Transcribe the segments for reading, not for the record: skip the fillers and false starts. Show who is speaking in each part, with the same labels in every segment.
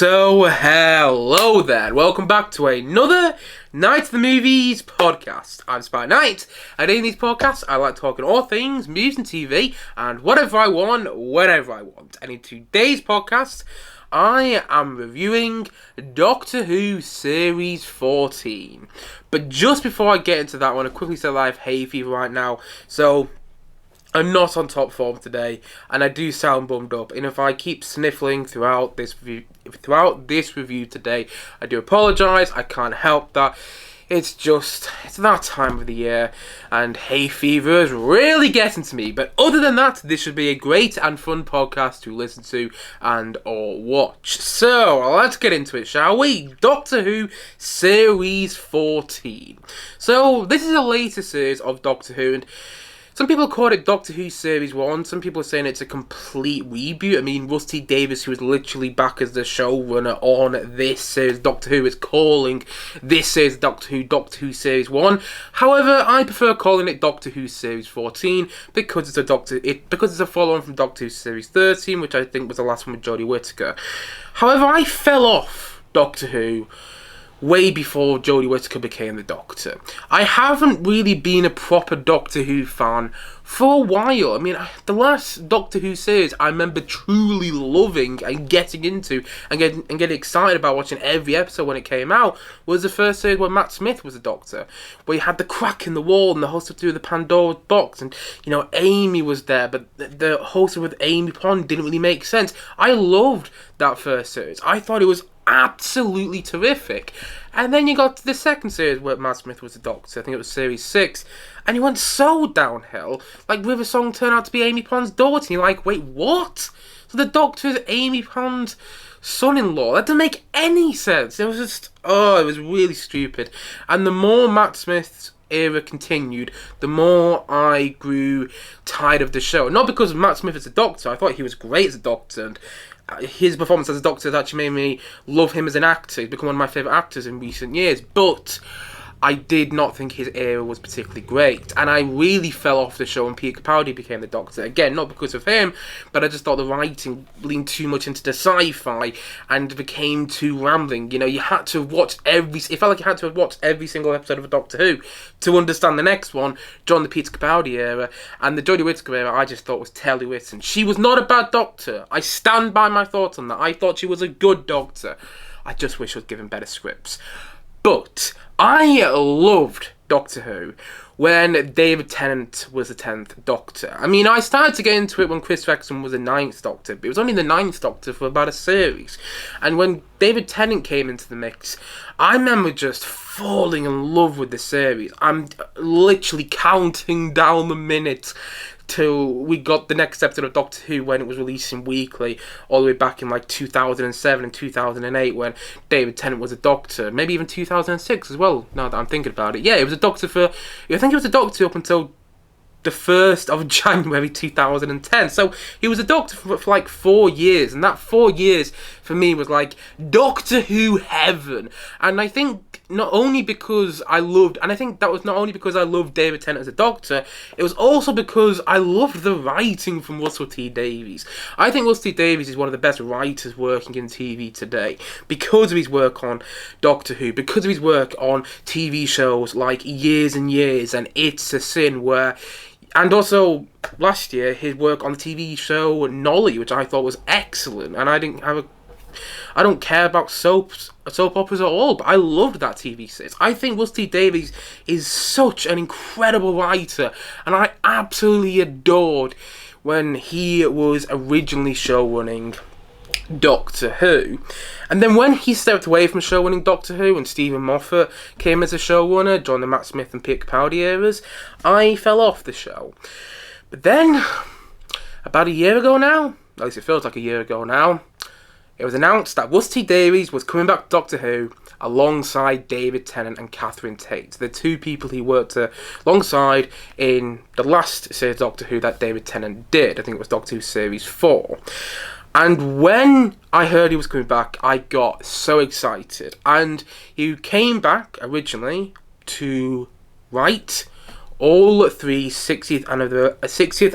Speaker 1: So, hello there, welcome back to another Night of the Movies podcast. I'm Spy Knight, and in these podcasts, I like talking all things movies and TV, and whatever I want, whenever I want. And in today's podcast, I am reviewing Doctor Who Series 14. But just before I get into that, I want to quickly say that I have hay fever right now, so I'm not on top form today, and I do sound bummed up. And if I keep sniffling throughout this review today, I do apologise. I can't help that. It's that time of the year, and hay fever is really getting to me. But other than that, this should be a great and fun podcast to listen to and or watch. So let's get into it, shall we? Doctor Who Series 14. So this is the latest series of Doctor Who, and some people call it Doctor Who Series 1, some people are saying it's a complete reboot. I mean, Rusty Davies, who is literally back as the showrunner on this series, Doctor Who, is calling this series Doctor Who Series 1. However, I prefer calling it Doctor Who Series 14 because it's a follow-on from Doctor Who Series 13, which I think was the last one with Jodie Whittaker. However, I fell off Doctor Who way before Jodie Whittaker became the Doctor. I haven't really been a proper Doctor Who fan for a while. I mean, the last Doctor Who series I remember truly loving and getting into and getting excited about watching every episode when it came out was the first series where Matt Smith was the Doctor, where you had the crack in the wall and the whole stuff to do with the Pandora's box, and Amy was there, but the whole stuff with Amy Pond didn't really make sense. I loved that first series. I thought it was absolutely terrific. And then you got to the second series where Matt Smith was the Doctor. I think it was series 6, and he went so downhill. Like, River Song turned out to be Amy Pond's daughter, and you're like, wait, what? So the Doctor is Amy Pond's son-in-law? That didn't make any sense. It was just, it was really stupid. And the more Matt Smith's era continued, the more I grew tired of the show. Not because Matt Smith is a Doctor. I thought he was great as a Doctor, and his performance as a Doctor has actually made me love him as an actor. He's become one of my favourite actors in recent years. But I did not think his era was particularly great. And I really fell off the show when Peter Capaldi became the Doctor. Again, not because of him, but I just thought the writing leaned too much into the sci-fi and became too rambling. You had to watch it felt like you had to watch every single episode of Doctor Who to understand the next one, during the Peter Capaldi era. And the Jodie Whittaker era I just thought was telly-written. She was not a bad Doctor. I stand by my thoughts on that. I thought she was a good Doctor. I just wish I was given better scripts. But I loved Doctor Who when David Tennant was the 10th Doctor. I mean, I started to get into it when Chris Wexton was the 9th Doctor, but it was only the 9th Doctor for about a series. And when David Tennant came into the mix, I remember just falling in love with the series. I'm literally counting down the minutes till we got the next episode of Doctor Who when it was releasing weekly, all the way back in like 2007 and 2008 when David Tennant was a Doctor, maybe even 2006 as well, now that I'm thinking about it. Yeah, it was a Doctor I think it was a Doctor up until the 1st of January 2010. So he was a Doctor for like 4 years, and that 4 years for me was like Doctor Who heaven. And I think not only because I loved David Tennant as a Doctor, it was also because I loved the writing from Russell T Davies. I think Russell T Davies is one of the best writers working in TV today because of his work on Doctor Who, because of his work on TV shows like Years and Years and It's a Sin, and also last year his work on the TV show Nolly, which I thought was excellent. And I don't care about soap operas at all, but I loved that TV series. I think Rusty Davies is such an incredible writer, and I absolutely adored when he was originally showrunning Doctor Who. And then when he stepped away from showrunning Doctor Who and Stephen Moffat came as a showrunner during the Matt Smith and Peter Capaldi eras, I fell off the show. But then, about a year ago now, at least it feels like a year ago now, it was announced that Rusty Davies was coming back to Doctor Who alongside David Tennant and Catherine Tate, the two people he worked alongside in the last series of Doctor Who that David Tennant did. I think it was Doctor Who Series 4. And when I heard he was coming back, I got so excited. And he came back originally to write all three 60th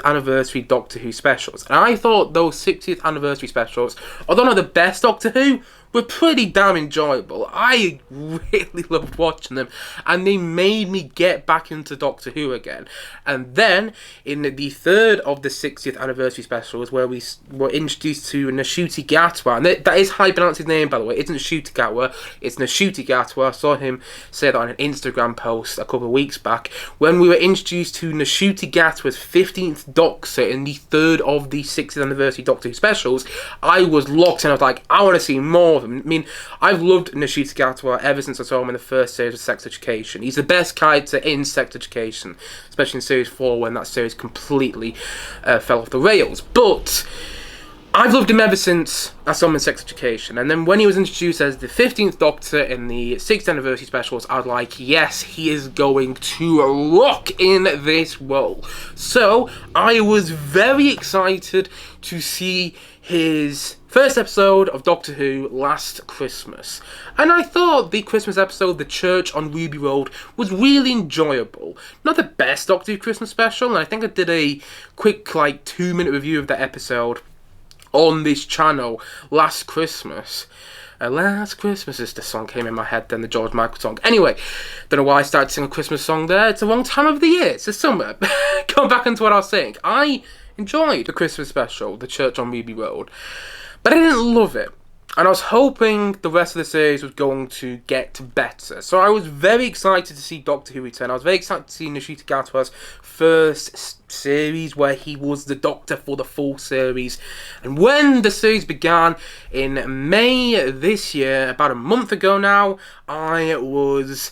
Speaker 1: anniversary Doctor Who specials. And I thought those 60th anniversary specials, although not the best Doctor Who, were pretty damn enjoyable. I really loved watching them, and they made me get back into Doctor Who again. And then, in the third of the 60th anniversary specials, where we were introduced to Ncutti Gatwa, and that is how you pronounce his name, by the way. It's not Ncutti Gatwa, it's Ncutti Gatwa. I saw him say that on an Instagram post a couple of weeks back, when we were introduced to Ncutti Gatwa's 15th Doctor in the third of the 60th anniversary Doctor Who specials. I was locked in. I was like, I want to see more of him. I mean, I've loved Ncutti Gatwa ever since I saw him in the first series of Sex Education. He's the best character in Sex Education, especially in Series 4 when that series completely fell off the rails. But I've loved him ever since I saw him in Sex Education. And then when he was introduced as the 15th Doctor in the 6th anniversary specials, I was like, yes, he is going to rock in this role. So I was very excited to see his first episode of Doctor Who last Christmas. And I thought the Christmas episode, The Church on Ruby Road, was really enjoyable. Not the best Doctor Who Christmas special, and I think I did a quick, 2-minute review of that episode on this channel last Christmas. Last Christmas is the song came in my head, then the George Michael song. Anyway, don't know why I started singing a Christmas song there. It's the wrong time of the year. It's the summer. Going back into what I was saying. I enjoyed the Christmas special, The Church on Ruby Road, but I didn't love it. And I was hoping the rest of the series was going to get better. So I was very excited to see Doctor Who return. I was very excited to see Ncutti Gatwa's first series where he was the Doctor for the full series. And when the series began in May this year, about a month ago now, I was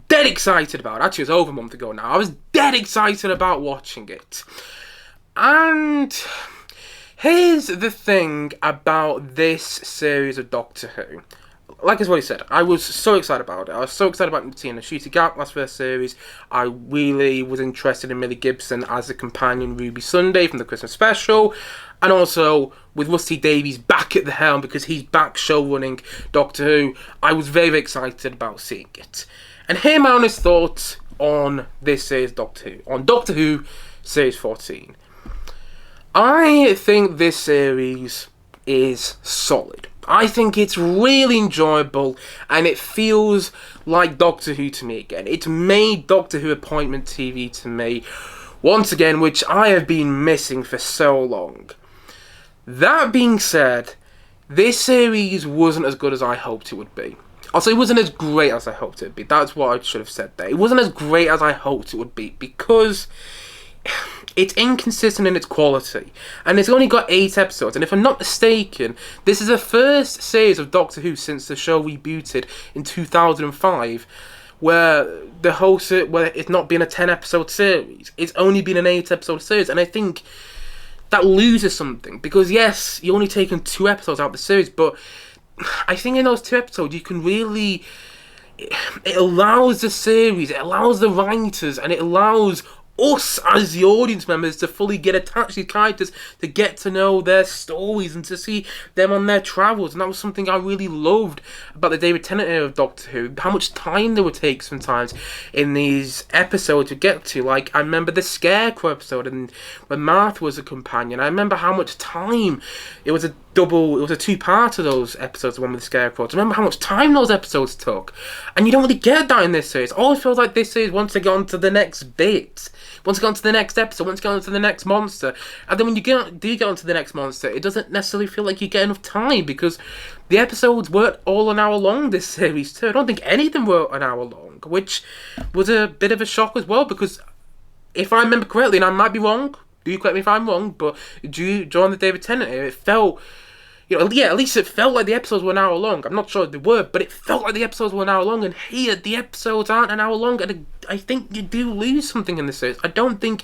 Speaker 1: dead excited about it. Actually, it was over a month ago now. I was dead excited about watching it. And here's the thing about this series of Doctor Who. Like as what he said, I was so excited about it. I was so excited about seeing Ncutti Gatwa's first series. I really was interested in Millie Gibson as the companion Ruby Sunday from the Christmas special. And also, with Rusty Davies back at the helm, because he's back show-running Doctor Who, I was very, very excited about seeing it. And here are my honest thoughts on this series Doctor Who. On Doctor Who Series 14. I think this series is solid. I think it's really enjoyable, and it feels like Doctor Who to me again. It's made Doctor Who appointment TV to me once again, which I have been missing for so long. That being said, this series wasn't as good as I hoped it would be. Also, it wasn't as great as I hoped it would be. That's what I should have said there. It wasn't as great as I hoped it would be, because it's inconsistent in its quality, and it's only got 8 episodes, and if I'm not mistaken, this is the first series of Doctor Who since the show rebooted in 2005, where where it's not been a 10-episode series. It's only been an 8-episode series, and I think that loses something, because yes, you're only taking 2 episodes out of the series, but I think in those 2 episodes you can really, it allows the series, it allows the writers, and it allows us as the audience members to fully get attached to these characters, to get to know their stories and to see them on their travels. And that was something I really loved about the David Tennant era of Doctor Who, how much time they would take sometimes in these episodes to get to. Like, I remember the Scarecrow episode and when Martha was a companion. I remember how much time it was a 2-part of those episodes, the one with the Scarecrow. I remember how much time those episodes took. And you don't really get that in this series. It always feels like this series wants to get on to the next bit. Wants to go on to the next episode, wants to go on to the next monster. And then when you do get on to the next monster, it doesn't necessarily feel like you get enough time, because the episodes weren't all an hour long this series too. I don't think any of them were an hour long, which was a bit of a shock as well, because if I remember correctly, and I might be wrong, do correct me if I'm wrong, but during the David Tennant era, it felt, at least it felt like the episodes were an hour long. I'm not sure they were, but it felt like the episodes were an hour long, and here, the episodes aren't an hour long, and I think you do lose something in this series. I don't think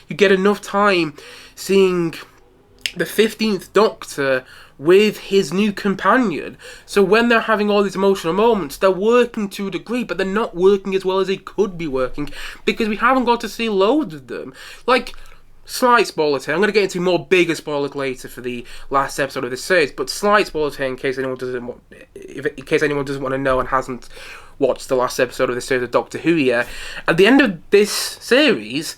Speaker 1: you get enough time seeing the 15th Doctor with his new companion. So when they're having all these emotional moments, they're working to a degree, but they're not working as well as they could be working, because we haven't got to see loads of them. Like, slight spoilers here. I'm going to get into more bigger spoilers later for the last episode of this series, but slight spoilers here in case anyone doesn't want to know and hasn't watched the last episode of this series of Doctor Who yet. At the end of this series,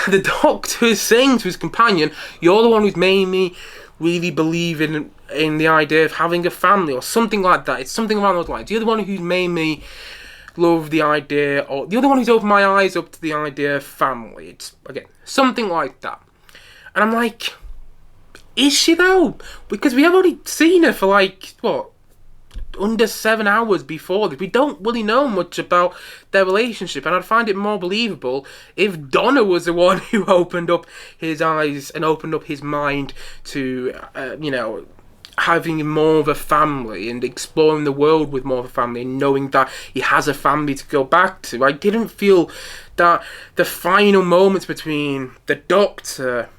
Speaker 1: the Doctor is saying to his companion, "You're the one who's made me really believe in in the idea of having a family or something like that. It's something around those lines. You're the one who's made me love the idea, or the other one who's opened my eyes up to the idea of family. It's, again, something like that. And I'm like, is she though? Because we have already seen her for like, what, under 7 hours before this. We don't really know much about their relationship, and I'd find it more believable if Donna was the one who opened up his eyes and opened up his mind to, having more of a family and exploring the world with more of a family and knowing that he has a family to go back to. I didn't feel that the final moments between the Doctor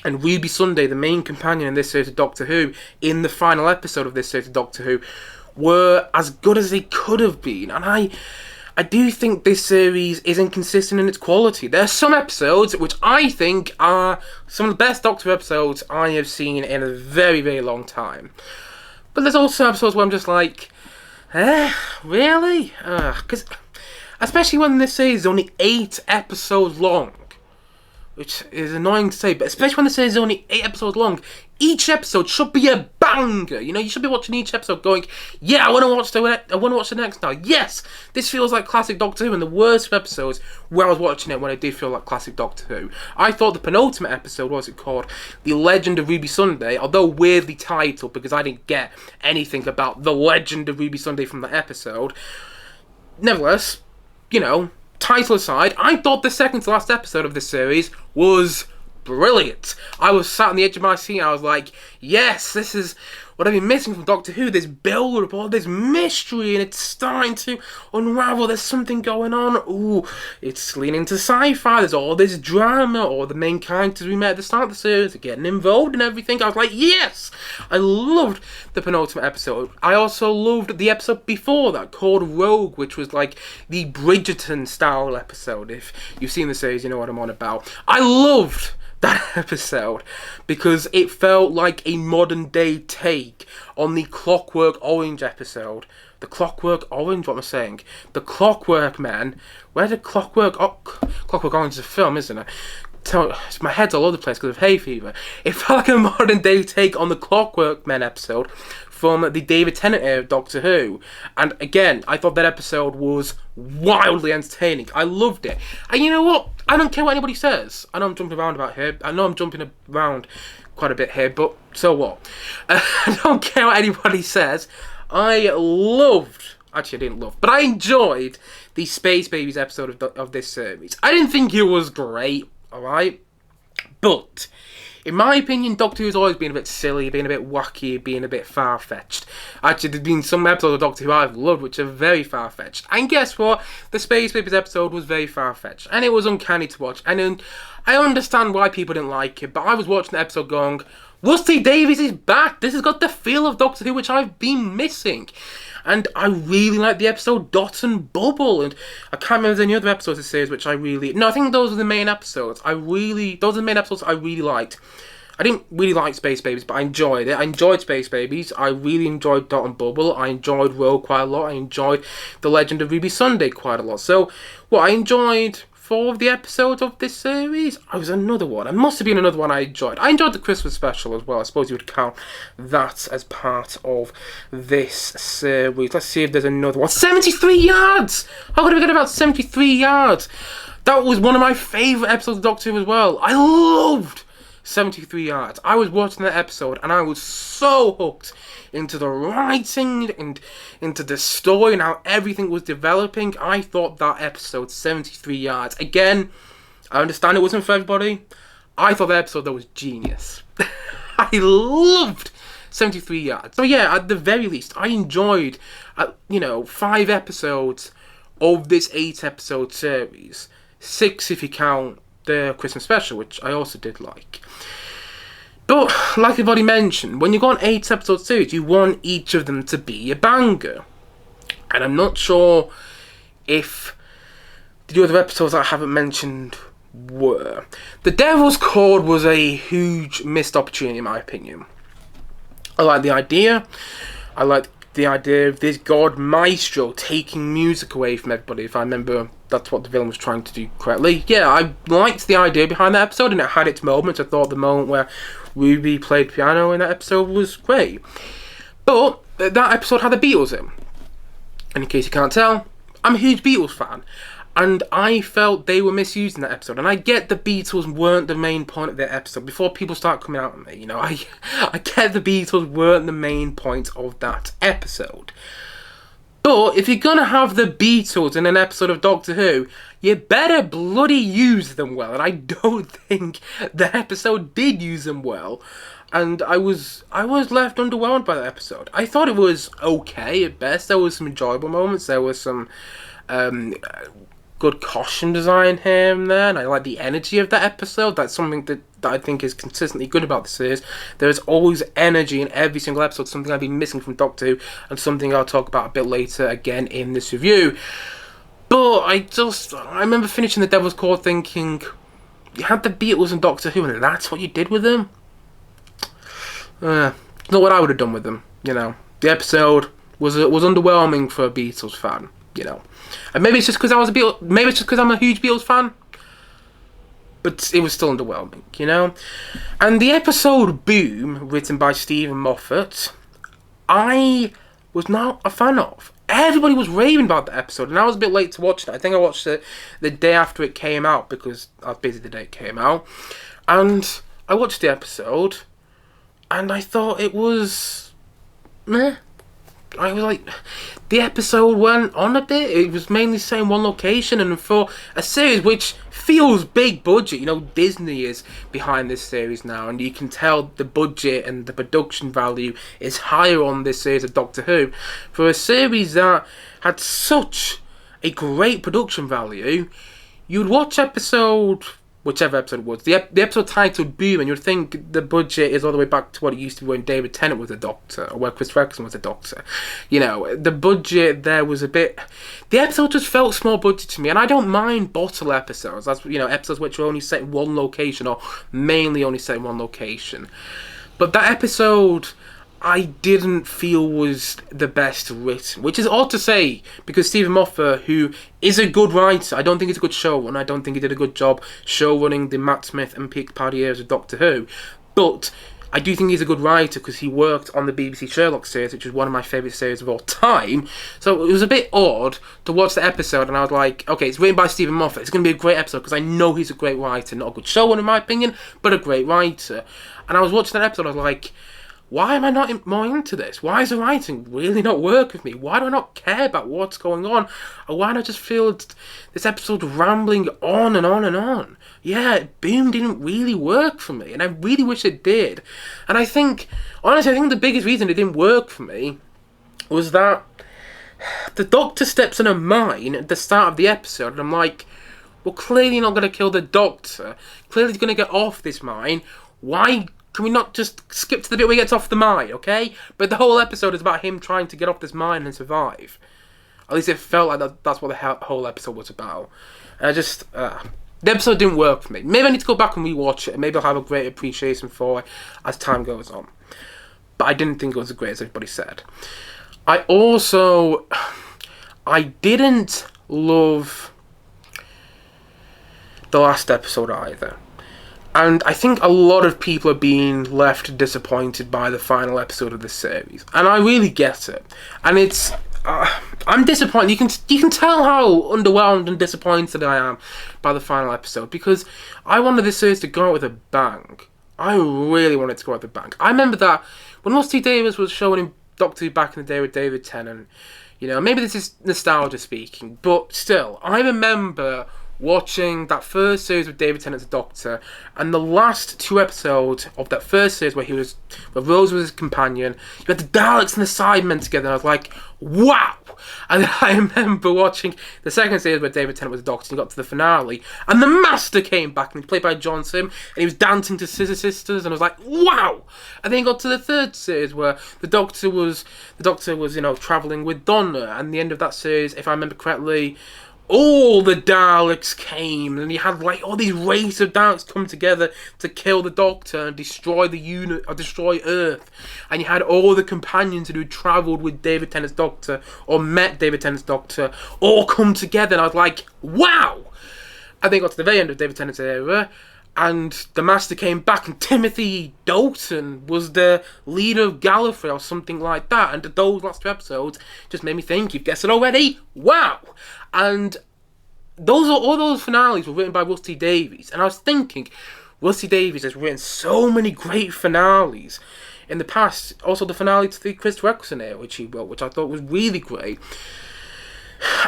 Speaker 1: and Ruby Sunday, the main companion in this series of Doctor Who, in the final episode of this series of Doctor Who, were as good as they could have been. And I do think this series is inconsistent in its quality. There are some episodes which I think are some of the best Doctor Who episodes I have seen in a very, very long time. But there's also episodes where I'm just like, really? Because especially when this series is only 8 episodes long, which is annoying to say, but especially when the series is only 8 episodes long, each episode should be a banger. You know, you should be watching each episode going, yeah, I want to watch the next now. Yes, this feels like classic Doctor Who, and the worst episodes where I was watching it when it did feel like classic Doctor Who. I thought the penultimate episode, what was it called? The Legend of Ruby Sunday, although weirdly titled because I didn't get anything about the Legend of Ruby Sunday from that episode. Nevertheless, title aside, I thought the second to last episode of this series was brilliant. I was sat on the edge of my seat and I was like, yes, this is what I've been missing from Doctor Who, this build-up, all this mystery, and it's starting to unravel. There's something going on. Ooh, it's leaning to sci-fi. There's all this drama, all the main characters we met at the start of the series are getting involved and everything. I was like, yes! I loved the penultimate episode. I also loved the episode before that, called Rogue, which was like the Bridgerton-style episode. If you've seen the series, you know what I'm on about. I loved that episode because it felt like a modern day take on the Clockwork Orange episode. The Clockwork Orange, what am I saying? The Clockwork Man. Where did Clockwork Orange is a film, isn't it? My head's all over the place because of hay fever. It felt like a modern day take on the Clockwork Men episode from the David Tennant era of Doctor Who. And again, I thought that episode was wildly entertaining. I loved it. And you know what? I don't care what anybody says. I know I'm jumping around about here. I know I'm jumping around quite a bit here, but so what? I don't care what anybody says. I enjoyed the Space Babies episode of this series. I didn't think it was great, alright? But in my opinion, Doctor Who's always been a bit silly, being a bit wacky, being a bit far-fetched. Actually, there's been some episodes of Doctor Who I've loved which are very far-fetched. And guess what? The Space Babies episode was very far-fetched. And it was uncanny to watch. And I understand why people didn't like it, but I was watching the episode going, Rusty Davies is back! This has got the feel of Doctor Who which I've been missing. And I really liked the episode Dot and Bubble, and I can't remember if there's any other episodes of the series which I really... No, I think those were the main episodes. Those are the main episodes I really liked. I didn't really like Space Babies, but I enjoyed it. I enjoyed Space Babies. I really enjoyed Dot and Bubble. I enjoyed Rogue quite a lot. I enjoyed The Legend of Ruby Sunday quite a lot. So, I enjoyed 4 of the episodes of this series. I was another one. It must have been another one I enjoyed. I enjoyed the Christmas special as well. I suppose you would count that as part of this series. Let's see if there's another one. 73 yards! How could I forget about 73 yards? That was one of my favourite episodes of Doctor Who as well. I loved 73 yards. I was watching that episode and I was so hooked into the writing and into the story and how everything was developing. I thought that episode, 73 yards, again, I understand it wasn't for everybody. I thought that episode that was genius. I loved 73 yards. So yeah, at the very least, I enjoyed 5 episodes of this 8 episode series. 6 if you count the Christmas special, which I also did like. But, like I've already mentioned, when you go on 8 episode series, you want each of them to be a banger. And I'm not sure if the other episodes I haven't mentioned were. The Devil's Chord was a huge missed opportunity in my opinion. I like the idea. I like the idea of this god maestro taking music away from everybody. If I remember that's what the villain was trying to do correctly. Yeah, I liked the idea behind that episode, and it had its moments. I thought the moment where Ruby played piano in that episode was great. But that episode had the Beatles in. And in case you can't tell, I'm a huge Beatles fan. And I felt they were misused in that episode. And I get the Beatles weren't the main point of that episode. Before people start coming out at me, I get the Beatles weren't the main point of that episode. But if you're going to have the Beatles in an episode of Doctor Who, you better bloody use them well. And I don't think the episode did use them well. And I was left underwhelmed by that episode. I thought it was okay at best. There was some enjoyable moments. There was some good costume design here and there. And I like the energy of that episode. That's something that I think is consistently good about the series. There is always energy in every single episode. Something I've been missing from Doctor Who. And something I'll talk about a bit later again in this review. But I remember finishing The Devil's Chord thinking, you had the Beatles and Doctor Who and that's what you did with them? Not what I would have done with them, The episode was underwhelming for a Beatles fan, And maybe it's just because I'm a huge Beatles fan. But it was still underwhelming, And the episode Boom, written by Stephen Moffat, I was not a fan of. Everybody was raving about the episode, and I was a bit late to watch it. I think I watched it the day after it came out because I was busy the day it came out. And I watched the episode, and I thought it was meh. I was like, the episode went on a bit. It was mainly set in one location, and for a series which feels big budget, Disney is behind this series now, and you can tell the budget and the production value is higher on this series of Doctor Who. For a series that had such a great production value, you'd watch whichever episode it was, the episode titled Boom, and you'd think the budget is all the way back to what it used to be when David Tennant was a Doctor, or where Chris Ferguson was a Doctor. The budget there was a bit... The episode just felt small budget to me, and I don't mind bottle episodes. That's, episodes which are only set in one location, or mainly only set in one location. But that episode, I didn't feel was the best written, which is odd to say because Stephen Moffat, who is a good writer, I don't think he's a good showrunner. I don't think he did a good job showrunning the Matt Smith and Pete Capaldi eras of Doctor Who, but I do think he's a good writer because he worked on the BBC Sherlock series, which is one of my favourite series of all time. So it was a bit odd to watch the episode, and I was like, okay, it's written by Stephen Moffat. It's going to be a great episode because I know he's a great writer, not a good showrunner in my opinion, but a great writer. And I was watching that episode, I was like, why am I not more into this? Why is the writing really not work with me? Why do I not care about what's going on? Or why do I just feel this episode rambling on and on and on? Yeah, Boom didn't really work for me, and I really wish it did. And honestly, I think the biggest reason it didn't work for me was that the Doctor steps in a mine at the start of the episode, and I'm like, well, clearly you're not going to kill the Doctor. Clearly he's going to get off this mine. Why can we not just skip to the bit where he gets off the mine, okay? But the whole episode is about him trying to get off this mine and survive. At least it felt like that's what the whole episode was about. And the episode didn't work for me. Maybe I need to go back and rewatch it, and maybe I'll have a great appreciation for it as time goes on. But I didn't think it was as great as everybody said. I didn't love the last episode either. And I think a lot of people are being left disappointed by the final episode of this series, and I really get it. And it's, I'm disappointed. You can tell how underwhelmed and disappointed I am by the final episode because I wanted this series to go out with a bang. I really wanted it to go out with a bang. I remember that when Rusty Davies was showing him Doctor Who back in the day with David Tennant. Maybe this is nostalgia speaking, but still, I remember watching that first series with David Tennant as a Doctor, and the last two episodes of that first series where Rose was his companion, you had the Daleks and the Cybermen together, and I was like, wow! And I remember watching the second series where David Tennant was a Doctor, and he got to the finale, and the Master came back, and he was played by John Sim, and he was dancing to Scissor Sisters, and I was like, wow! And then he got to the third series where the Doctor was travelling with Donna, and the end of that series, if I remember correctly, all the Daleks came, and you had like all these race of Daleks come together to kill the Doctor and destroy the unit or destroy Earth. And you had all the companions who travelled with David Tennant's Doctor or met David Tennant's Doctor all come together, and I was like, wow! And they got to the very end of David Tennant's era, and the Master came back, and Timothy Dalton was the leader of Gallifrey or something like that. And those last two episodes just made me think, you've guessed it already, wow! And all those finales were written by Rusty Davies. And I was thinking, Rusty Davies has written so many great finales in the past. Also the finale to the Chris Eccleston era, which he wrote, which I thought was really great.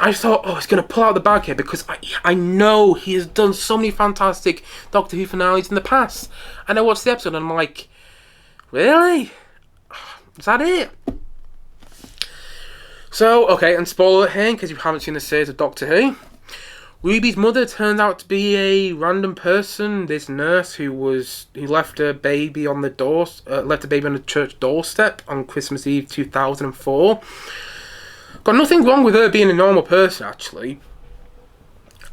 Speaker 1: I thought, oh, he's going to pull out the bag here, because I know he has done so many fantastic Doctor Who finales in the past. And I watched the episode and I'm like, really? Is that it? So, okay, and spoiler here, in case you haven't seen the series of Doctor Who. Ruby's mother turned out to be a random person, this nurse who left a baby on the church doorstep on Christmas Eve 2004. Got nothing wrong with her being a normal person, actually.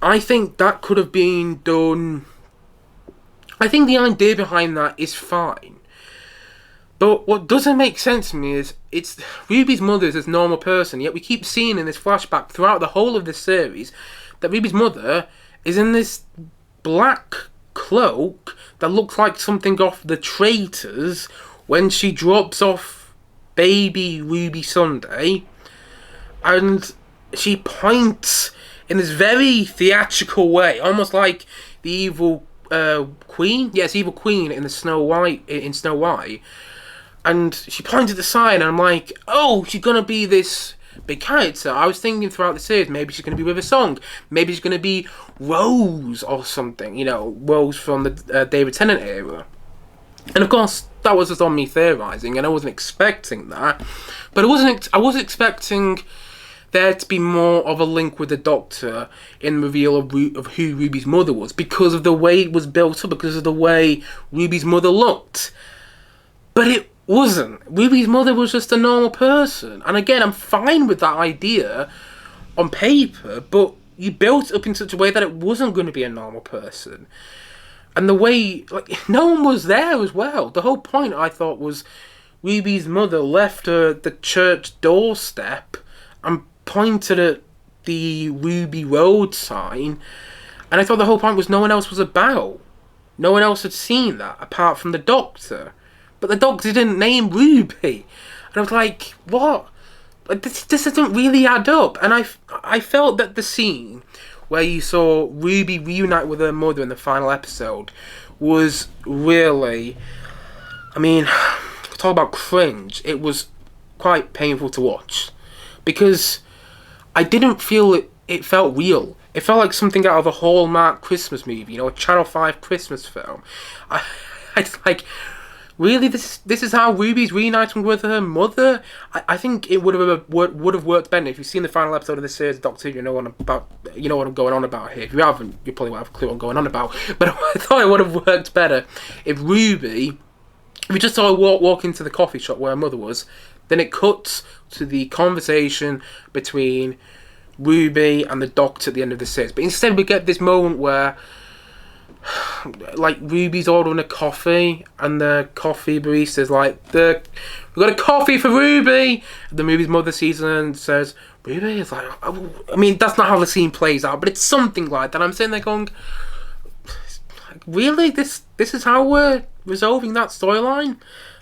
Speaker 1: I think that could have been done. I think the idea behind that is fine. But what doesn't make sense to me is it's Ruby's mother is this normal person, yet we keep seeing in this flashback throughout the whole of this series that Ruby's mother is in this black cloak that looks like something off The Traitors when she drops off baby Ruby Sunday. And she points in this very theatrical way, almost like the evil queen. Yes, evil queen in Snow White. And she points at the sign, and I'm like, oh, she's gonna be this big character. I was thinking throughout the series, maybe she's gonna be with a song. Maybe she's gonna be Rose or something. You know, Rose from the David Tennant era. And of course, that was just on me theorising, and I wasn't expecting that. But I was expecting there to be more of a link with the Doctor in the reveal of who Ruby's mother was, because of the way it was built up, because of the way Ruby's mother looked. But it wasn't. Ruby's mother was just a normal person. And again, I'm fine with that idea on paper, but you built it up in such a way that it wasn't going to be a normal person. And the way, like, no one was there as well. The whole point, I thought, was Ruby's mother left her at the church doorstep and pointed at the Ruby Road sign, and I thought the whole point was no one else was about. No one else had seen that apart from the Doctor. But the Doctor didn't name Ruby. And I was like, what? This doesn't really add up. And I felt that the scene where you saw Ruby reunite with her mother in the final episode was really, I mean, talk about cringe. It was quite painful to watch, because I didn't feel it felt real. It felt like something out of a Hallmark Christmas movie, you know, a Channel 5 Christmas film. I like, really, this is how Ruby's reuniting with her mother? I think it would have worked better. If you've seen the final episode of this series, Doctor Who, you know what I'm going on about here. If you haven't, you probably won't have a clue what I'm going on about. But I thought it would have worked better if Ruby, if we just saw her walk into the coffee shop where her mother was, then it cuts to the conversation between Ruby and the Doctor at the end of the series. But instead we get this moment where, like, Ruby's ordering a coffee and the coffee barista's like, we've got a coffee for Ruby! And the Ruby's mother sees her and says, Ruby? It's like, I mean, that's not how the scene plays out, but it's something like that. I'm sitting there going, really? This is how we're resolving that storyline?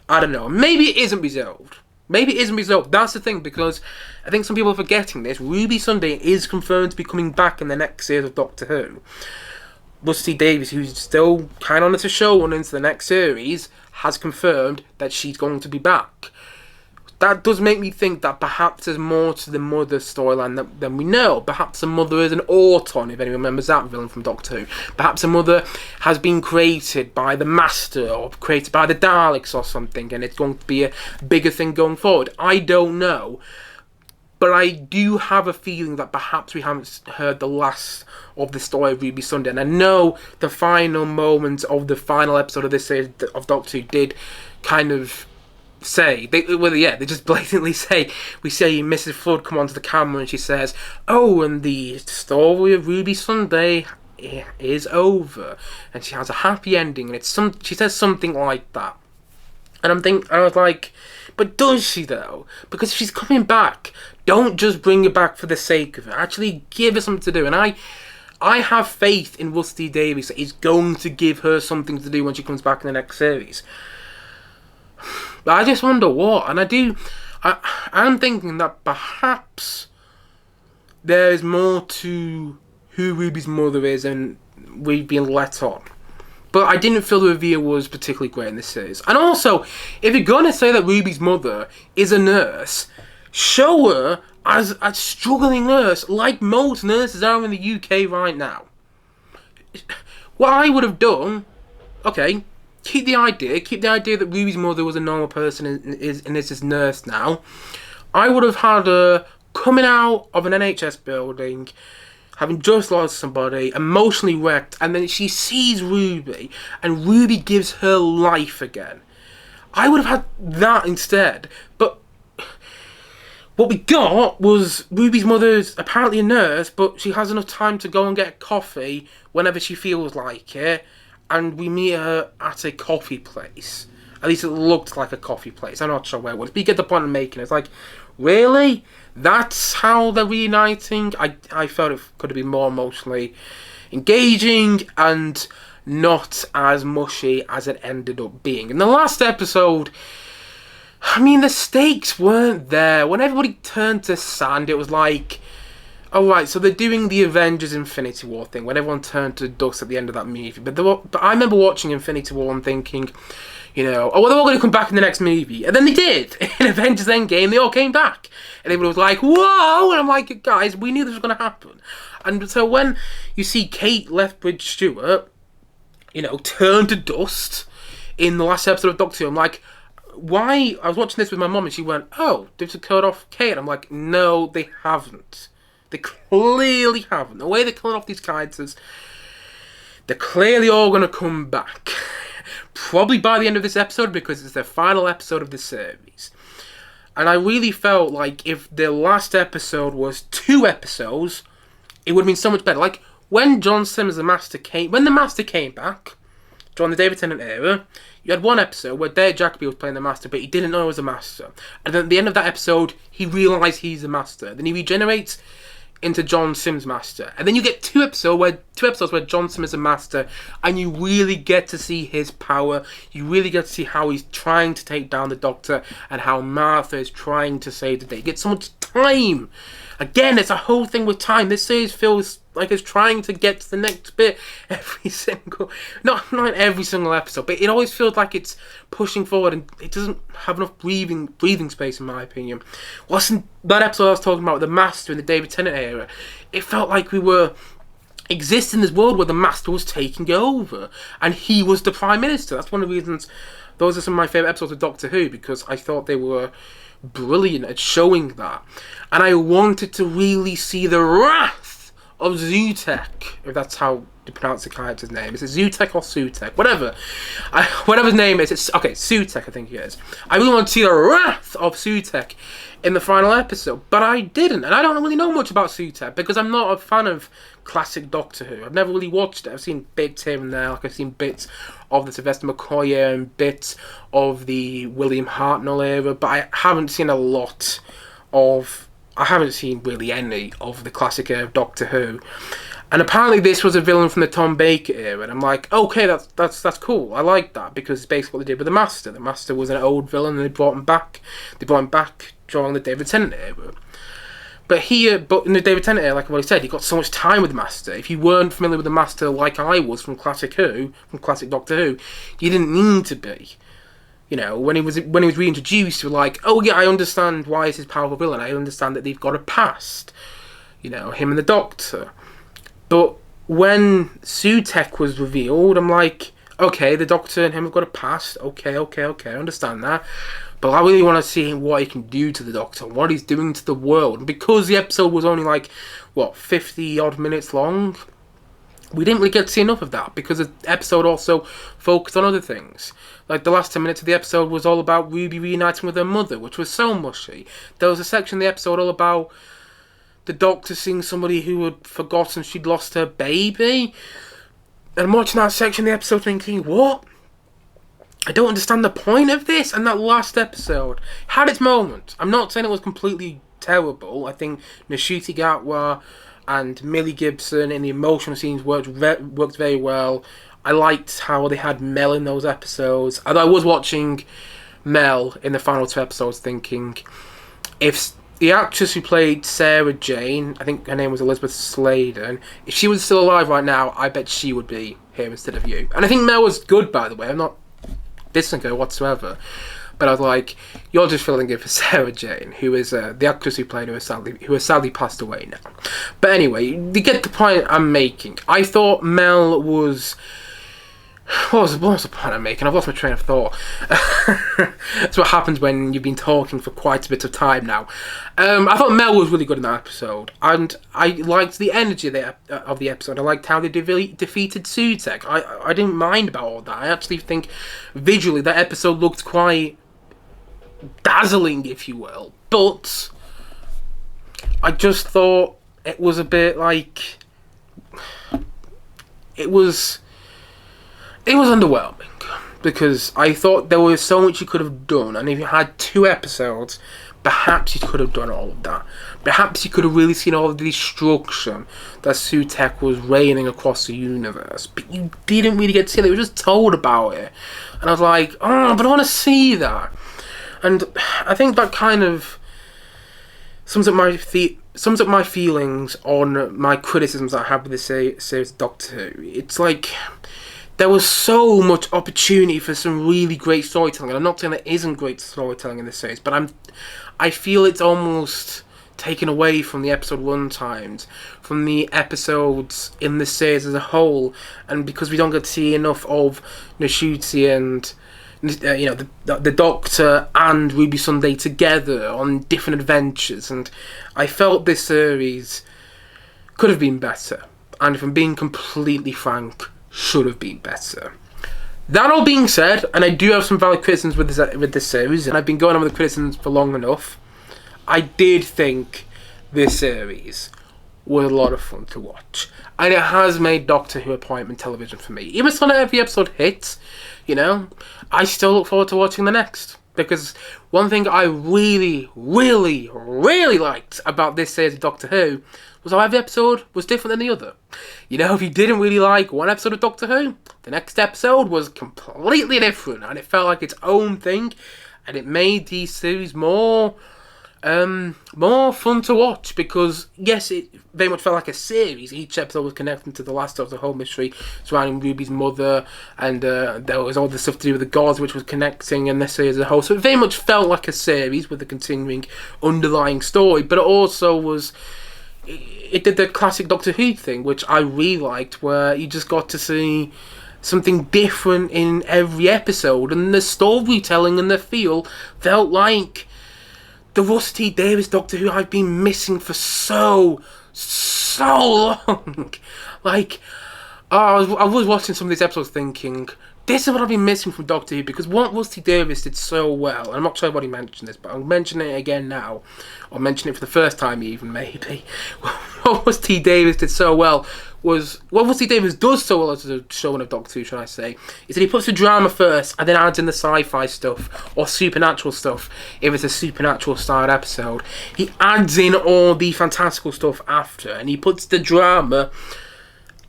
Speaker 1: I don't know. Maybe it isn't resolved. That's the thing, because I think some people are forgetting this. Ruby Sunday is confirmed to be coming back in the next series of Doctor Who. Rusty Davies, who's still kind of on the show and into the next series, has confirmed that she's going to be back. That does make me think that perhaps there's more to the mother storyline than we know. Perhaps the mother is an Auton, if anyone remembers that villain from Doctor Who. Perhaps the mother has been created by the Master or created by the Daleks or something, and it's going to be a bigger thing going forward. I don't know. But I do have a feeling that perhaps we haven't heard the last of the story of Ruby Sunday. And I know the final moments of the final episode of this series of Doctor Who did kind of they just blatantly say, we see Mrs. Flood come onto the camera and she says, "Oh, and the story of Ruby Sunday is over," and she has a happy ending, and she says something like that, and I was like, but does she though? Because if she's coming back, don't just bring her back for the sake of it. Actually, give her something to do, and I have faith in Rusty Davies that he's going to give her something to do when she comes back in the next series. But I just wonder what, and I'm thinking that perhaps there is more to who Ruby's mother is and we've been let on. But I didn't feel the reveal was particularly great in this series. And also, if you're going to say that Ruby's mother is a nurse, show her as a struggling nurse, like most nurses are in the UK right now. What I would have done, okay, keep the idea that Ruby's mother was a normal person and is this nurse now. I would have had her coming out of an NHS building, having just lost somebody, emotionally wrecked, and then she sees Ruby, and Ruby gives her life again. I would have had that instead, but what we got was Ruby's mother's apparently a nurse, but she has enough time to go and get coffee whenever she feels like it, and we meet her at a coffee place. At least it looked like a coffee place. I'm not sure where it was, but you get the point I'm making. It's like, really? That's how they're reuniting? I felt it could have been more emotionally engaging and not as mushy as it ended up being. In the last episode, I mean, the stakes weren't there. When everybody turned to sand, it was like, oh right, so they're doing the Avengers Infinity War thing when everyone turned to dust at the end of that movie. But I remember watching Infinity War and thinking, you know, oh, well, they're all going to come back in the next movie. And then they did. In Avengers Endgame, they all came back. And everybody was like, whoa! And I'm like, guys, we knew this was going to happen. And so when you see Kate Lethbridge Stewart, you know, turn to dust in the last episode of Doctor Who, I'm like, why? I was watching this with my mum and she went, oh, they've killed off Kate. I'm like, no, they haven't. They clearly haven't. The way they're killing off these characters, they're clearly all going to come back. Probably by the end of this episode, because it's the final episode of the series. And I really felt like if the last episode was 2 episodes, it would have been so much better. Like, when John Simmons, when the Master came back, during the David Tennant era, you had one episode where Dave Jacobi was playing the Master, but he didn't know he was a Master. And then at the end of that episode, he realised he's a Master. Then he regenerates into John Sims Master, and then you get 2 episodes where John Sims is a Master, and you really get to see his power. You really get to see how he's trying to take down the Doctor and how Martha is trying to save the day. You get so much time. Again, it's a whole thing with time. This series feels like it's trying to get to the next bit every single, not every single episode, but it always feels like it's pushing forward, and it doesn't have enough breathing space, in my opinion. Wasn't that episode I was talking about, the Master in the David Tennant era? It felt like we were existing in this world where the Master was taking over, and he was the Prime Minister. That's one of the reasons those are some of my favourite episodes of Doctor Who, because I thought they were brilliant at showing that. And I wanted to really see the wrath of Zutek, if that's how you pronounce the character's name. Is it Zutek or Sutek? Whatever. Whatever his name is. Okay, Sutek I think it is. I really want to see the wrath of Sutek in the final episode, but I didn't. And I don't really know much about Sutek, because I'm not a fan of classic Doctor Who. I've never really watched it. I've seen bits here and there. Like, I've seen bits of the Sylvester McCoy era and bits of the William Hartnell era, but I haven't seen I haven't seen really any of the classic era of Doctor Who. And apparently this was a villain from the Tom Baker era, and I'm like, okay, that's cool. I like that, because it's basically what they did with the Master. The Master was an old villain, and they brought him back. They brought him back during the David Tennant era. But in the David Tennant era, like I've already said, you got so much time with the Master. If you weren't familiar with the Master like I was from classic Doctor Who, you didn't need to be. You know, when he was reintroduced, you were like, oh yeah, I understand why he's this powerful villain. I understand that they've got a past. You know, him and the Doctor. But when Sutek was revealed, I'm like, okay, the Doctor and him have got a past. Okay, I understand that. But I really want to see what he can do to the Doctor, what he's doing to the world. And because the episode was only like, 50 odd minutes long, we didn't really get to see enough of that because the episode also focused on other things. Like the last 10 minutes of the episode was all about Ruby reuniting with her mother, which was so mushy. There was a section of the episode all about the doctor seeing somebody who had forgotten she'd lost her baby. And I'm watching that section of the episode thinking, what? I don't understand the point of this. And that last episode had its moments. I'm not saying it was completely terrible. I think Ncutti, Gatwa and Millie Gibson in the emotional scenes worked very well. I liked how they had Mel in those episodes. And I was watching Mel in the final 2 episodes thinking, if the actress who played Sarah Jane, I think her name was Elizabeth Sladen, if she was still alive right now, I bet she would be here instead of you. And I think Mel was good, by the way. I'm not dissing her whatsoever. But I was like, you're just filling in for Sarah Jane, who is the actress who played her, who has sadly passed away now. But anyway, you get the point I'm making. I thought Mel was... What was the point I'm making? I've lost my train of thought. That's what happens when you've been talking for quite a bit of time now. I thought Mel was really good in that episode. And I liked the energy of the episode. I liked how they defeated Sutek. I didn't mind about all that. I actually think visually that episode looked quite dazzling, if you will. But I just thought it was a bit like... It was underwhelming because I thought there was so much you could have done, and if you had 2 episodes, perhaps you could have done all of that. Perhaps you could have really seen all of the destruction that Sutek was raining across the universe, but you didn't really get to see it. You were just told about it, and I was like, oh, but I want to see that. And I think that kind of sums up my feelings on my criticisms that I have with this series of Doctor Who. It's like there was so much opportunity for some really great storytelling. And I'm not saying there isn't great storytelling in this series, but I feel it's almost taken away from the episode run times, from the episodes in the series as a whole, and because we don't get to see enough of Ncutti and the Doctor and Ruby Sunday together on different adventures, and I felt this series could have been better, and if I'm being completely frank, should have been better. That all being said, and I do have some valid criticisms with this series, and I've been going on with the criticisms for long enough, I did think this series was a lot of fun to watch, and it has made Doctor Who appointment television for me. Even if not every episode hits, I still look forward to watching the next, because one thing I really, really, really liked about this series of Doctor Who was how every episode was different than the other. If you didn't really like one episode of Doctor Who, the next episode was completely different, and it felt like its own thing, and it made these series more fun to watch, because yes, it very much felt like a series. Each episode was connecting to the last of the whole mystery surrounding Ruby's mother, and there was all the stuff to do with the gods which was connecting in this series as a whole. So it very much felt like a series with a continuing underlying story, but it also was... It did the classic Doctor Who thing, which I really liked, where you just got to see something different in every episode, and the storytelling and the feel felt like the Russell T Davies Doctor Who I've been missing for so long. I was watching some of these episodes thinking, this is what I've been missing from Doctor Who, because what Russell T Davies did so well, and I'm not sure if he mentioned this, but I'll mention it again now, or mention it for the first time even, maybe. What Russell T Davies did so well was, what Russell T Davies does so well as a showman of Doctor Who, should I say, is that he puts the drama first, and then adds in the sci-fi stuff, or supernatural stuff, if it's a supernatural styled episode. He adds in all the fantastical stuff after, and he puts the drama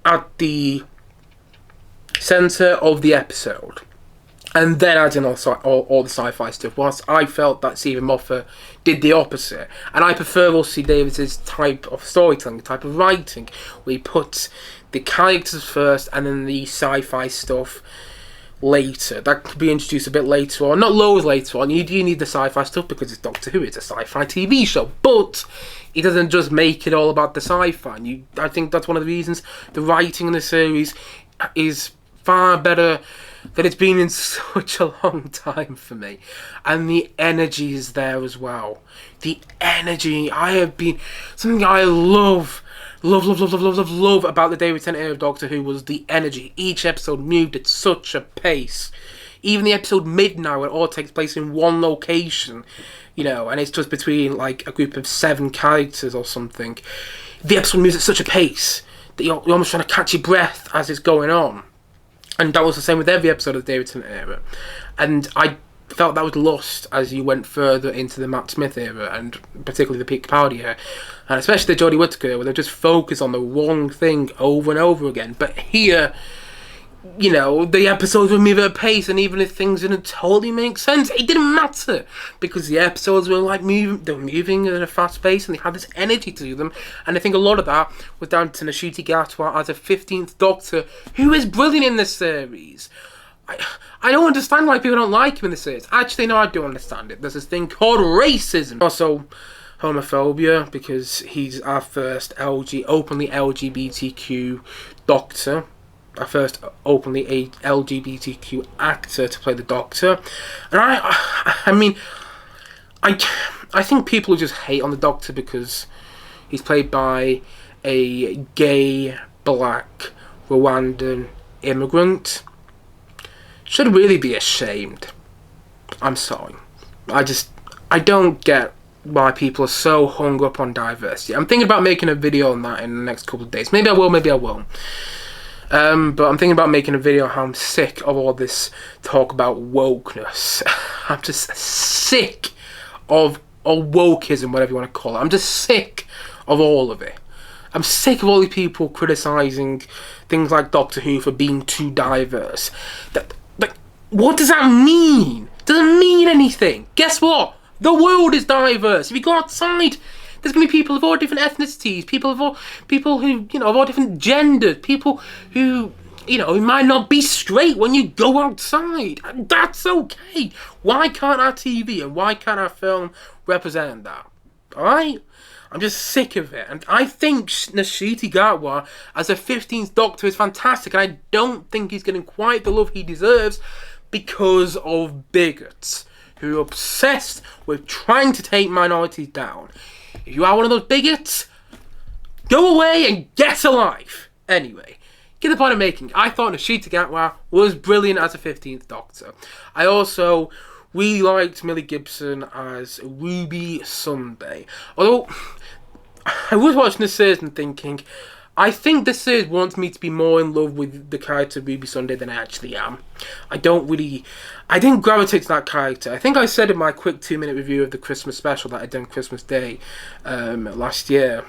Speaker 1: at the centre of the episode, and then adds in all the sci-fi stuff, whilst I felt that Stephen Moffat did the opposite. And I prefer Russell T Davies' type of storytelling, type of writing, where he puts the characters first and then the sci-fi stuff later. That could be introduced a bit later on, not loads later on. You do need the sci-fi stuff because it's Doctor Who, it's a sci-fi TV show, but he doesn't just make it all about the sci-fi. And I think that's one of the reasons the writing in the series is far better than it's been in such a long time for me. And the energy is there as well. The energy, something I love love about the David Tennant era of Doctor Who was the energy. Each episode moved at such a pace. Even the episode Midnight, where it all takes place in one location, and it's just between like a group of 7 characters or something. The episode moves at such a pace that you're almost trying to catch your breath as it's going on. And that was the same with every episode of the David Tennant era. And I felt that was lost as you went further into the Matt Smith era, and particularly the Peter Capaldi era, and especially the Jodie Whittaker era, where they just focus on the wrong thing over and over again. But here, the episodes would move at a pace, and even if things didn't totally make sense, it didn't matter, because the episodes were like moving at a fast pace, and they had this energy to them. And I think a lot of that was down to Ncutti Gatwa as a 15th Doctor, who is brilliant in this series. I don't understand why people don't like him in the series. Actually, no, I do understand it. There's this thing called racism. Also, homophobia, because he's our first openly LGBTQ Doctor. Our first openly LGBTQ actor to play the Doctor. And I think people just hate on the Doctor because he's played by a gay, black, Rwandan immigrant. Should really be ashamed. I'm sorry. I don't get why people are so hung up on diversity. I'm thinking about making a video on that in the next couple of days. Maybe I will, maybe I won't. But I'm thinking about making a video how I'm sick of all this talk about wokeness. I'm just sick of wokeism, whatever you want to call it. I'm just sick of all of it. I'm sick of all these people criticising things like Doctor Who for being too diverse. What does that mean? Doesn't mean anything. Guess what? The world is diverse. If you go outside, there's going to be people of all different ethnicities, people who, of all different genders, people who, who might not be straight when you go outside. And that's okay. Why can't our TV and why can't our film represent that? Alright? I'm just sick of it. And I think Ncutti Gatwa as a 15th Doctor is fantastic. And I don't think he's getting quite the love he deserves because of bigots who are obsessed with trying to take minorities down. If you are one of those bigots, go away and get a life. Anyway, get the point I'm making. I thought Ncutti Gatwa was brilliant as a 15th Doctor. I also really liked Millie Gibson as Ruby Sunday. Although, I was watching this series and thinking, I think this series wants me to be more in love with the character Ruby Sunday than I actually am. I didn't gravitate to that character. I think I said in my quick 2-minute review of the Christmas special that I did on Christmas Day last year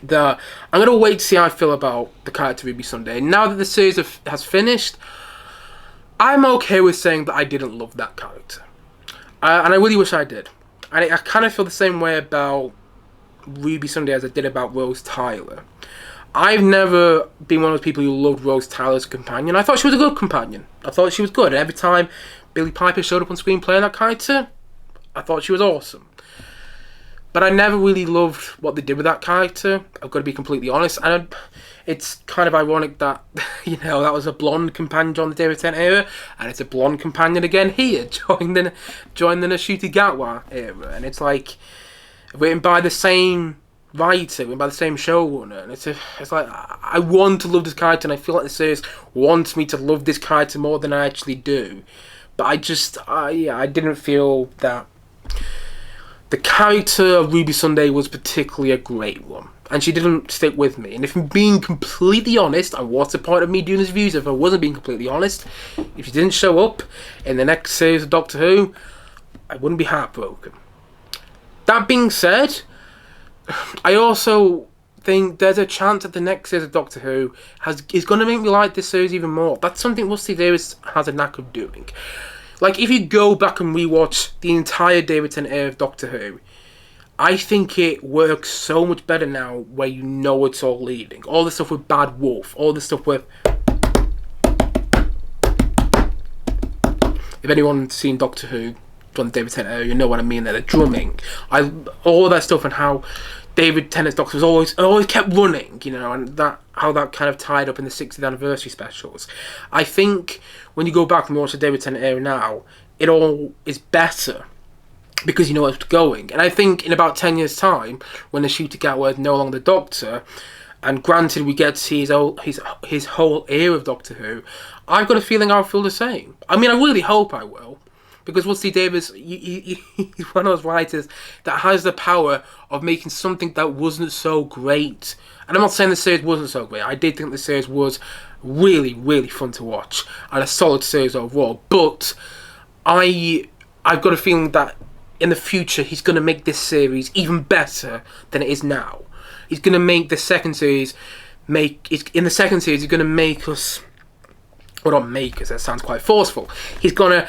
Speaker 1: that I'm going to wait to see how I feel about the character Ruby Sunday. Now that the series has finished, I'm okay with saying that I didn't love that character. And I really wish I did. And I kind of feel the same way about Ruby Sunday as I did about Rose Tyler. I've never been one of those people who loved Rose Tyler as a companion. I thought she was a good companion. I thought she was good. And every time Billie Piper showed up on screen playing that character, I thought she was awesome. But I never really loved what they did with that character. I've got to be completely honest. And it's kind of ironic that, that was a blonde companion on the David Tennant era. And it's a blonde companion again here, joining the Ncutti Gatwa era. And it's like, written by the same writer, written by the same showrunner, and it's like I want to love this character, and I feel like the series wants me to love this character more than I actually do. But I didn't feel that the character of Ruby Sunday was particularly a great one, and she didn't stick with me. And if I'm being completely honest, what's the point of me doing these reviews if I wasn't being completely honest? If she didn't show up in the next series of Doctor Who, I wouldn't be heartbroken. That being said, I also think there's a chance that the next series of Doctor Who is going to make me like this series even more. That's something Rusty Davies has a knack of doing. Like, if you go back and rewatch the entire David Tennant era of Doctor Who, I think it works so much better now where you know it's all leading. All the stuff with Bad Wolf, all the stuff with... If anyone's seen Doctor Who from the David Tennant era, you know what I mean there. The drumming, all that stuff, and how David Tennant's Doctor was always kept running, and how that kind of tied up in the 60th anniversary specials. I think when you go back and watch the David Tennant era now, it all is better because you know what's going. And I think in about 10 years' time, when Ncutti Gatwa is no longer the Doctor, and granted we get to see his whole era of Doctor Who, I've got a feeling I'll feel the same. I mean, I really hope I will. Because Russell T Davies, he's one of those writers that has the power of making something that wasn't so great. And I'm not saying the series wasn't so great. I did think the series was really, really fun to watch. And a solid series overall. But I've got a feeling that in the future he's going to make this series even better than it is now. He's going to make the second series he's going to make us... Well, not make us, that sounds quite forceful. He's going to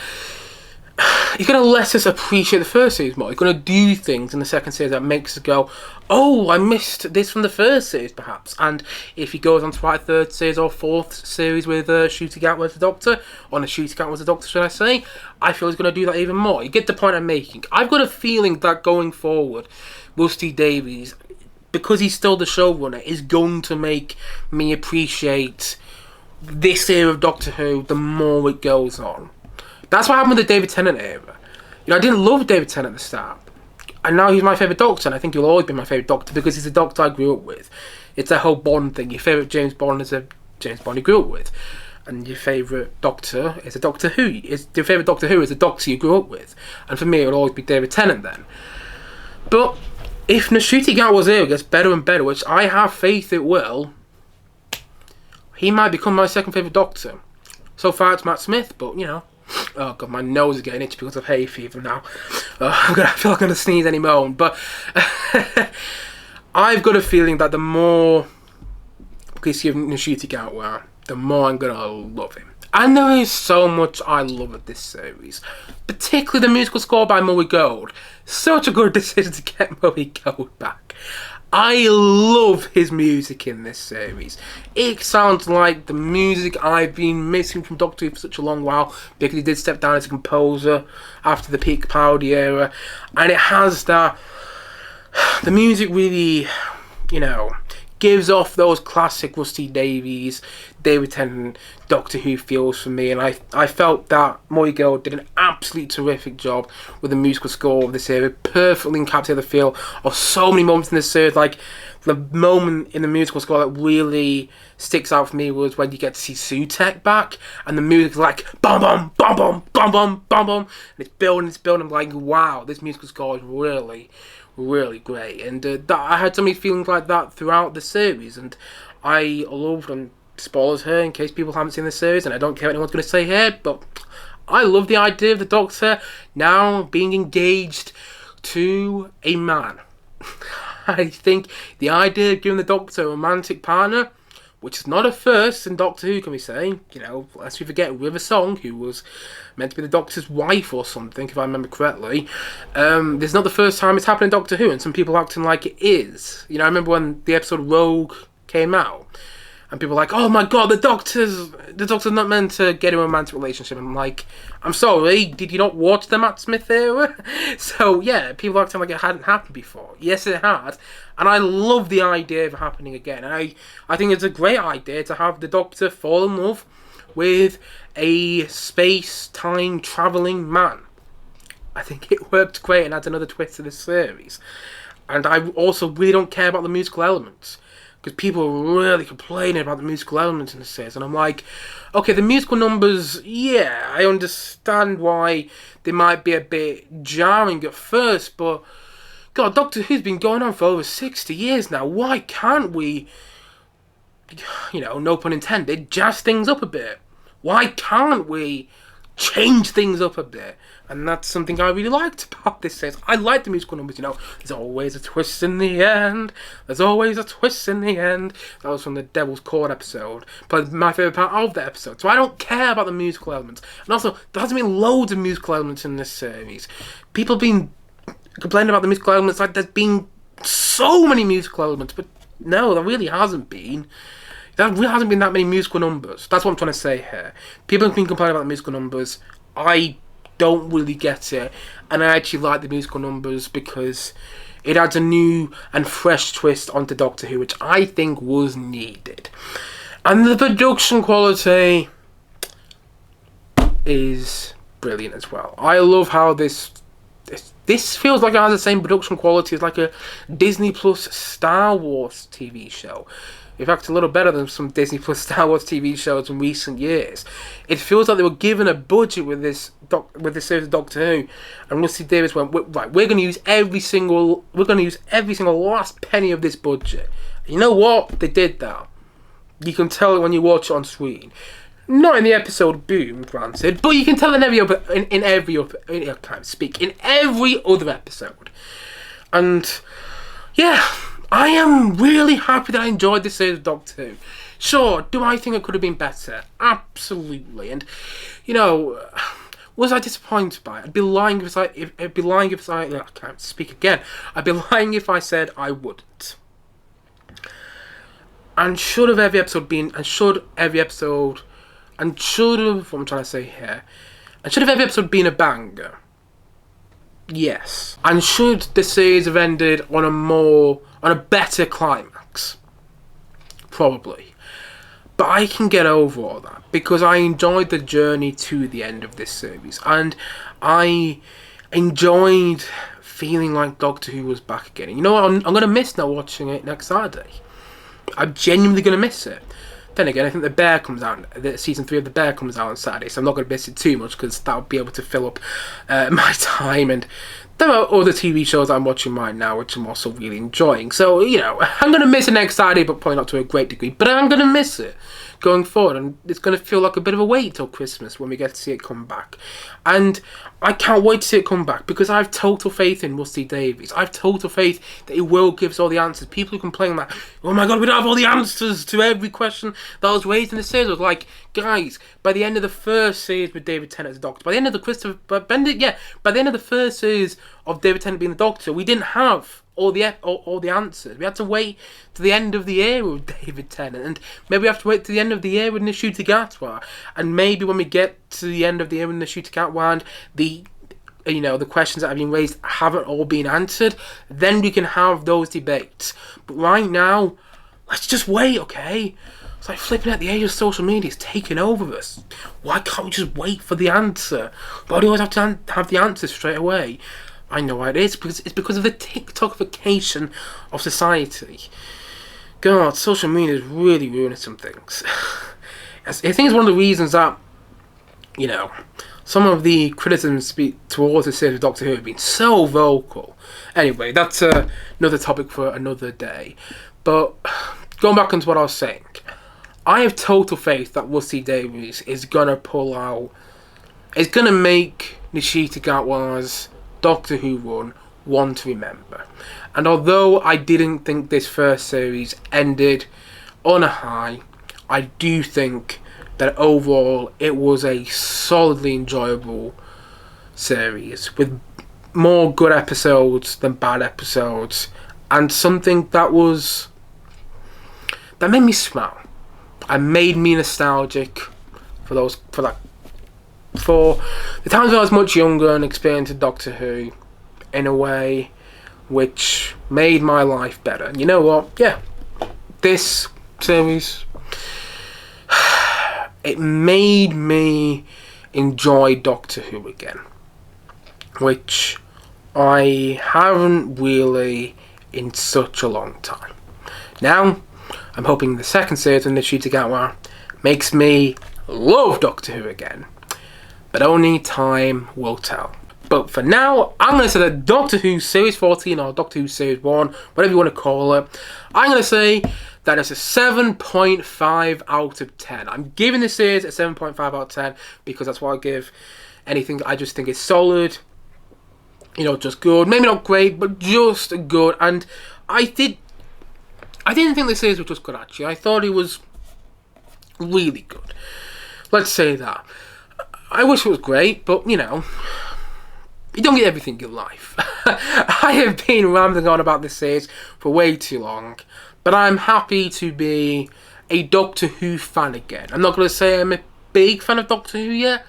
Speaker 1: let us appreciate the first series more. He's going to do things in the second series that makes us go, oh, I missed this from the first series, perhaps. And if he goes on to write a third series or fourth series with Ncutti Gatwa as the Doctor, or Ncutti Gatwa as the Doctor, should I say, I feel he's going to do that even more. You get the point I'm making. I've got a feeling that going forward, Russell T Davies, because he's still the showrunner, is going to make me appreciate this era of Doctor Who the more it goes on. That's what happened with the David Tennant era. I didn't love David Tennant at the start. And now he's my favourite Doctor, and I think he'll always be my favourite Doctor because he's the Doctor I grew up with. It's a whole Bond thing. Your favourite James Bond is a James Bond you grew up with. And your favourite Doctor is a Doctor Who. Your favourite Doctor Who is a Doctor you grew up with. And for me, it'll always be David Tennant then. But if Ncutti Gatwa's era gets better and better, which I have faith it will, he might become my second favourite Doctor. So far it's Matt Smith, but oh god, my nose is getting itchy because of hay fever now. I feel like I'm going to sneeze any moment. But I've got a feeling that the more we see of Ncutti Gatwa, the more I'm going to love him. And there is so much I love at this series. Particularly the musical score by Murray Gold. Such a good decision to get Murray Gold back. I love his music in this series. It sounds like the music I've been missing from Doctor Who for such a long while, because he did step down as a composer after the peak Capaldi era, and it has that... The music really, gives off those classic Russell T Davies, David Tennant, Doctor Who feels for me, and I felt that Murray Gold did an absolutely terrific job with the musical score of this era, perfectly encapsulated the feel of so many moments in this series. Like, the moment in the musical score that really sticks out for me was when you get to see Sutek back, and the music's like, bum bum, bum bum, bum bum, bum bum, and it's building, I'm like, wow, this musical score is really, really great. And I had so many feelings like that throughout the series, and I loved, and spoilers here in case people haven't seen the series, and I don't care what anyone's going to say here, but I love the idea of the Doctor now being engaged to a man. I think the idea of giving the Doctor a romantic partner, which is not a first in Doctor Who, can we say? Lest we forget River Song, who was meant to be the Doctor's wife or something, if I remember correctly. This is not the first time it's happened in Doctor Who, and some people acting like it is. I remember when the episode Rogue came out, and people were like, oh my god, the Doctor's not meant to get a romantic relationship. And I'm like, I'm sorry, did you not watch the Matt Smith era? So yeah, people acting like it hadn't happened before. Yes, it had, and I love the idea of it happening again. And I think it's a great idea to have the Doctor fall in love with a space-time travelling man. I think it worked great and adds another twist to this series. And I also really don't care about the musical elements, because people are really complaining about the musical elements in the series, and I'm like, okay, the musical numbers, yeah, I understand why they might be a bit jarring at first, but god, Doctor Who's been going on for over 60 years now. Why can't we, no pun intended, jazz things up a bit? Why can't we change things up a bit? And that's something I really liked about this series. I like the musical numbers, there's always a twist in the end. There's always a twist in the end. That was from the Devil's Chord episode, but my favourite part of the episode. So I don't care about the musical elements. And also, there hasn't been loads of musical elements in this series. People have been complaining about the musical elements like there's been so many musical elements, but no, there really hasn't been. There really hasn't been that many musical numbers. That's what I'm trying to say here. People have been complaining about the musical numbers. I don't really get it, and I actually like the musical numbers because it adds a new and fresh twist onto Doctor Who, which I think was needed. And the production quality is brilliant as well. I love how this feels like it has the same production quality as like a Disney Plus Star Wars TV show. In fact, a little better than some Disney Plus Star Wars TV shows in recent years. It feels like they were given a budget with this series of Doctor Who, and Rusty Davies went, right, we're going to use every single last penny of this budget. And you know what? They did that. You can tell it when you watch it on screen. Not in the episode Boom, granted, but you can tell in every other episode. And yeah, I am really happy that I enjoyed this series of Doctor Who. Sure, do I think it could have been better? Absolutely. And was I disappointed by it? I'd be lying if I can't speak again. I'd be lying if I said I wouldn't. And should every episode been a banger? Yes. And should the series have ended on a better climax? Probably. But I can get over all that because I enjoyed the journey to the end of this series, and I enjoyed feeling like Doctor Who was back again. And you know what? I'm going to miss not watching it next Saturday. I'm genuinely going to miss it. Then again, I think the season 3 of The Bear comes out on Saturday, so I'm not going to miss it too much because that would be able to fill up my time. And there are other TV shows I'm watching right now which I'm also really enjoying. So, I'm going to miss it next Saturday, but probably not to a great degree. But I'm going to miss it going forward, and it's going to feel like a bit of a wait till Christmas when we get to see it come back. And I can't wait to see it come back because I have total faith in Rusty Davies. I have total faith that he will give us all the answers. People who complain that, oh my god, we don't have all the answers to every question that was raised in the series. I was like, guys, by the end of the first series with David Tennant as the Doctor, by the end of the first series of David Tennant being the Doctor, we didn't have all the answers. We had to wait to the end of the era with David Tennant, and maybe we have to wait to the end of the era with Ncutti Gatwa, and maybe when we get to the end of the era with Ncutti Gatwa and the questions that have been raised haven't all been answered, then we can have those debates. But right now, let's just wait, okay? It's like flipping at the age of social media is taking over us. Why can't we just wait for the answer? Why do we always have to have the answer straight away? I know why it is, because it's because of the TikTokification of society. God, social media is really ruining some things. I think it's one of the reasons that, some of the criticisms towards the series of Doctor Who have been so vocal. Anyway, that's another topic for another day. But going back into what I was saying, I have total faith that Rusty Davies is going to pull out, is going to make Ncutti Gatwa's Doctor Who run one to remember. And although I didn't think this first series ended on a high, I do think that overall it was a solidly enjoyable series with more good episodes than bad episodes, and something that made me smile and made me nostalgic for the times when I was much younger and experienced Doctor Who in a way which made my life better. And you know what? Yeah, this series, it made me enjoy Doctor Who again, which I haven't really in such a long time. Now, I'm hoping the second series of Ncutti Gatwa makes me love Doctor Who again. But only time will tell. But for now, I'm going to say that Doctor Who Series 14 or Doctor Who Series 1, whatever you want to call it, I'm going to say that it's a 7.5 out of 10. I'm giving this series a 7.5 out of 10 because that's what I give anything I just think is solid. Just good. Maybe not great, but just good. And I didn't think the series was just good, actually. I thought it was really good. Let's say that. I wish it was great, but, you don't get everything in life. I have been rambling on about this series for way too long, but I'm happy to be a Doctor Who fan again. I'm not going to say I'm a big fan of Doctor Who yet,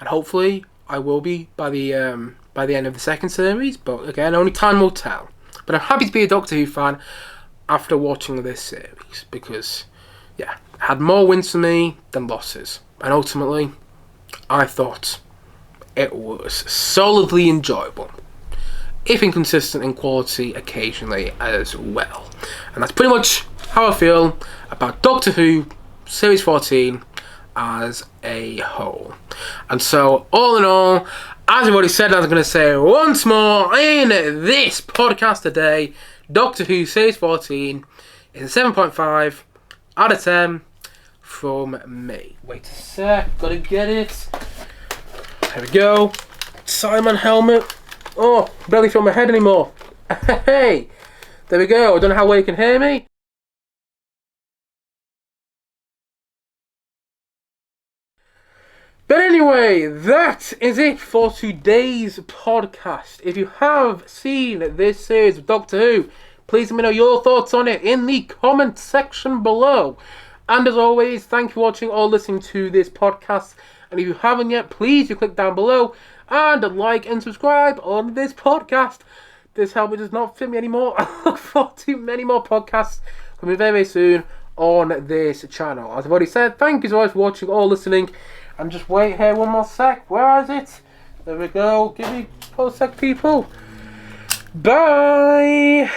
Speaker 1: and hopefully I will be by the end of the second series, but again, only time will tell. But I'm happy to be a Doctor Who fan after watching this series, because, yeah, it had more wins for me than losses, and ultimately, I thought it was solidly enjoyable, if inconsistent in quality occasionally as well. And that's pretty much how I feel about Doctor Who Series 14 as a whole. And so, all in all, as I've already said, I'm going to say once more in this podcast today, Doctor Who Series 14 is a 7.5 out of 10 from me. Wait a sec, gotta get it. There we go. Simon helmet. Oh, barely feel my head anymore. Hey, there we go. I don't know how well you can hear me. But anyway, that is it for today's podcast. If you have seen this series of Doctor Who, please let me know your thoughts on it in the comment section below. And as always, thank you for watching or listening to this podcast. And if you haven't yet, please do click down below and like and subscribe on this podcast. This helmet does not fit me anymore. I look forward to many more podcasts coming very, very soon on this channel. As I've already said, thank you so much for watching or listening. And just wait here one more sec. Where is it? There we go. Give me a sec, people. Bye.